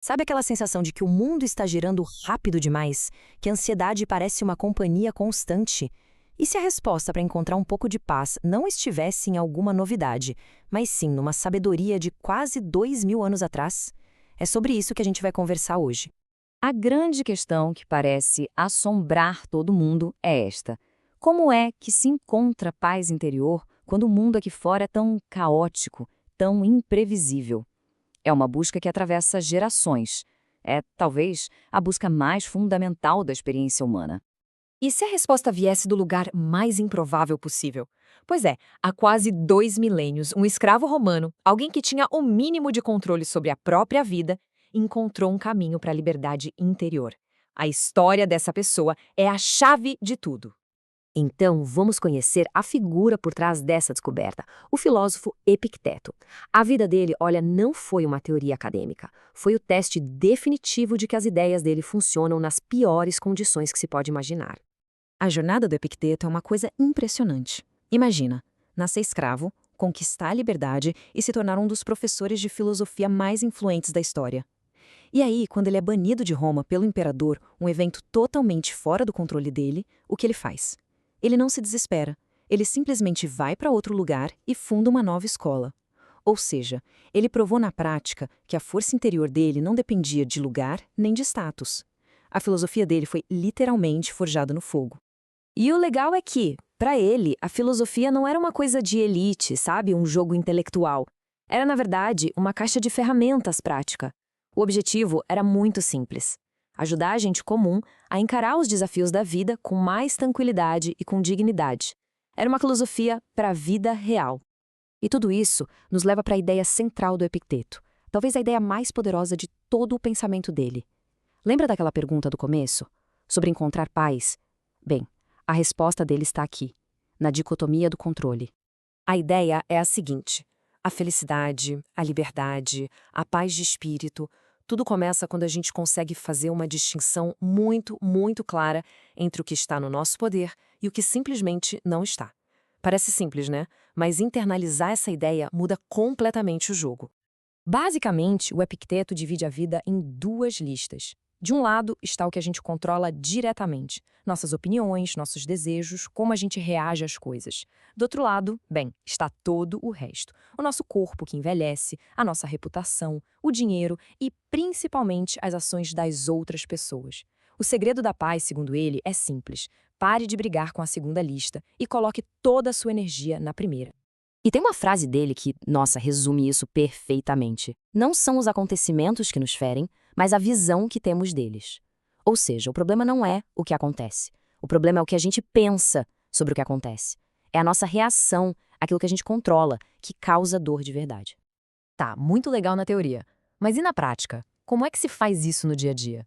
Sabe aquela sensação de que o mundo está girando rápido demais, que a ansiedade parece uma companhia constante? E se a resposta para encontrar um pouco de paz não estivesse em alguma novidade, mas sim numa sabedoria de quase 2000 anos atrás? É sobre isso que a gente vai conversar hoje. A grande questão que parece assombrar todo mundo é esta: como é que se encontra paz interior quando o mundo aqui fora é tão caótico, tão imprevisível? É uma busca que atravessa gerações. É, talvez, a busca mais fundamental da experiência humana. E se a resposta viesse do lugar mais improvável possível? Pois é, há quase 2 milênios, um escravo romano, alguém que tinha o mínimo de controle sobre a própria vida, encontrou um caminho para a liberdade interior. A história dessa pessoa é a chave de tudo. Então, vamos conhecer a figura por trás dessa descoberta, o filósofo Epicteto. A vida dele, olha, não foi uma teoria acadêmica. Foi o teste definitivo de que as ideias dele funcionam nas piores condições que se pode imaginar. A jornada do Epicteto é uma coisa impressionante. Imagina, nascer escravo, conquistar a liberdade e se tornar um dos professores de filosofia mais influentes da história. E aí, quando ele é banido de Roma pelo imperador, um evento totalmente fora do controle dele, o que ele faz? Ele não se desespera. Ele simplesmente vai para outro lugar e funda uma nova escola. Ou seja, ele provou na prática que a força interior dele não dependia de lugar nem de status. A filosofia dele foi literalmente forjada no fogo. E o legal é que, para ele, a filosofia não era uma coisa de elite, sabe? Um jogo intelectual. Era, na verdade, uma caixa de ferramentas prática. O objetivo era muito simples: ajudar a gente comum a encarar os desafios da vida com mais tranquilidade e com dignidade. Era uma filosofia para a vida real. E tudo isso nos leva para a ideia central do Epicteto, talvez a ideia mais poderosa de todo o pensamento dele. Lembra daquela pergunta do começo? Sobre encontrar paz? Bem, a resposta dele está aqui, na dicotomia do controle. A ideia é a seguinte: a felicidade, a liberdade, a paz de espírito, tudo começa quando a gente consegue fazer uma distinção muito, muito clara entre o que está no nosso poder e o que simplesmente não está. Parece simples, né? Mas internalizar essa ideia muda completamente o jogo. Basicamente, o Epicteto divide a vida em duas listas. De um lado está o que a gente controla diretamente, nossas opiniões, nossos desejos, como a gente reage às coisas. Do outro lado, bem, está todo o resto. O nosso corpo que envelhece, a nossa reputação, o dinheiro e, principalmente, as ações das outras pessoas. O segredo da paz, segundo ele, é simples. Pare de brigar com a segunda lista e coloque toda a sua energia na primeira. E tem uma frase dele que, nossa, resume isso perfeitamente. Não são os acontecimentos que nos ferem, mas a visão que temos deles. Ou seja, o problema não é o que acontece. O problema é o que a gente pensa sobre o que acontece. É a nossa reação, aquilo que a gente controla, que causa dor de verdade. Tá, muito legal na teoria. Mas e na prática? Como é que se faz isso no dia a dia?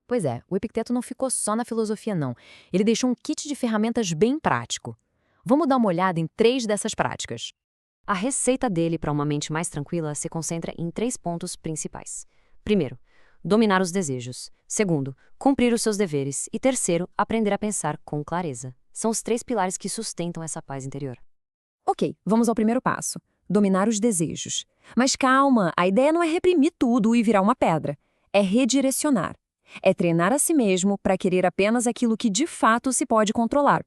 Pois é, o Epicteto não ficou só na filosofia, não. Ele deixou um kit de ferramentas bem prático. Vamos dar uma olhada em 3 dessas práticas. A receita dele para uma mente mais tranquila se concentra em 3 pontos principais. Primeiro, dominar os desejos. Segundo, cumprir os seus deveres. E terceiro, aprender a pensar com clareza. São os 3 pilares que sustentam essa paz interior. Ok, vamos ao primeiro passo: dominar os desejos. Mas calma, a ideia não é reprimir tudo e virar uma pedra. É redirecionar. É treinar a si mesmo para querer apenas aquilo que de fato se pode controlar.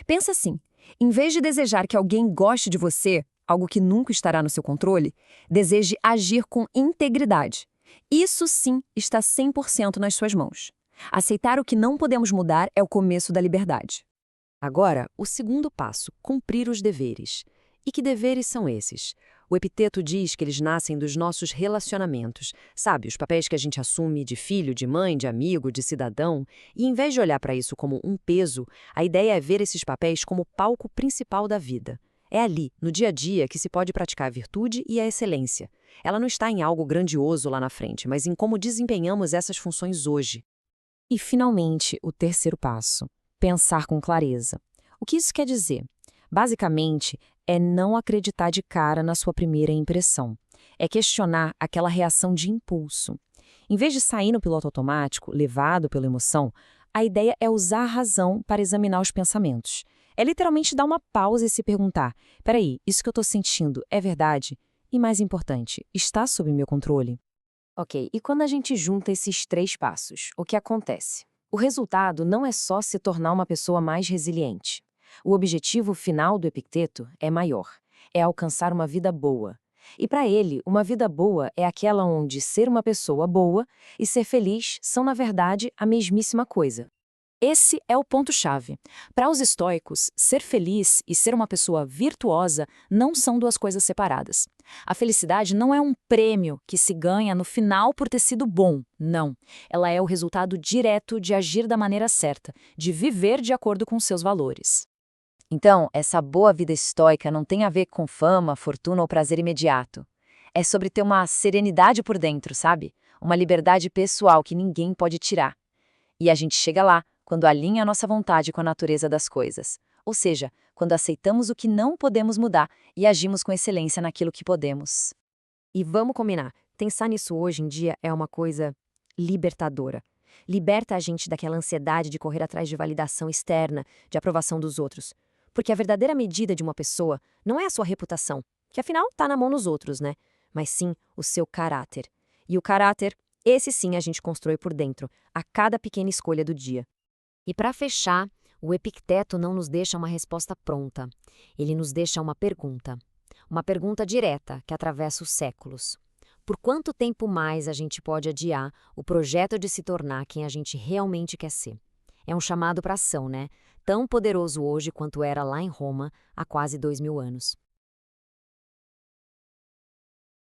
Pensa assim: em vez de desejar que alguém goste de você, algo que nunca estará no seu controle, deseje agir com integridade. Isso sim está 100% nas suas mãos. Aceitar o que não podemos mudar é o começo da liberdade. Agora, o segundo passo, cumprir os deveres. E que deveres são esses? O Epicteto diz que eles nascem dos nossos relacionamentos, sabe, os papéis que a gente assume de filho, de mãe, de amigo, de cidadão. E em vez de olhar para isso como um peso, a ideia é ver esses papéis como o palco principal da vida. É ali, no dia a dia, que se pode praticar a virtude e a excelência. Ela não está em algo grandioso lá na frente, mas em como desempenhamos essas funções hoje. E, finalmente, o terceiro passo: pensar com clareza. O que isso quer dizer? Basicamente, é não acreditar de cara na sua primeira impressão. É questionar aquela reação de impulso. Em vez de sair no piloto automático, levado pela emoção, a ideia é usar a razão para examinar os pensamentos. É literalmente dar uma pausa e se perguntar: peraí, isso que eu estou sentindo é verdade? E mais importante, está sob meu controle? Ok, e quando a gente junta esses 3 passos, o que acontece? O resultado não é só se tornar uma pessoa mais resiliente. O objetivo final do Epicteto é maior, é alcançar uma vida boa. E para ele, uma vida boa é aquela onde ser uma pessoa boa e ser feliz são, na verdade, a mesmíssima coisa. Esse é o ponto-chave. Para os estoicos, ser feliz e ser uma pessoa virtuosa não são duas coisas separadas. A felicidade não é um prêmio que se ganha no final por ter sido bom, não. Ela é o resultado direto de agir da maneira certa, de viver de acordo com seus valores. Então, essa boa vida estoica não tem a ver com fama, fortuna ou prazer imediato. É sobre ter uma serenidade por dentro, sabe? Uma liberdade pessoal que ninguém pode tirar. E a gente chega lá quando alinha a nossa vontade com a natureza das coisas. Ou seja, quando aceitamos o que não podemos mudar e agimos com excelência naquilo que podemos. E vamos combinar, pensar nisso hoje em dia é uma coisa libertadora. Liberta a gente daquela ansiedade de correr atrás de validação externa, de aprovação dos outros. Porque a verdadeira medida de uma pessoa não é a sua reputação, que afinal está na mão dos outros, né? Mas sim o seu caráter. E o caráter, esse sim a gente constrói por dentro, a cada pequena escolha do dia. E para fechar, o Epicteto não nos deixa uma resposta pronta. Ele nos deixa uma pergunta. Uma pergunta direta que atravessa os séculos. Por quanto tempo mais a gente pode adiar o projeto de se tornar quem a gente realmente quer ser? É um chamado para ação, né? Tão poderoso hoje quanto era lá em Roma há quase 2000 anos.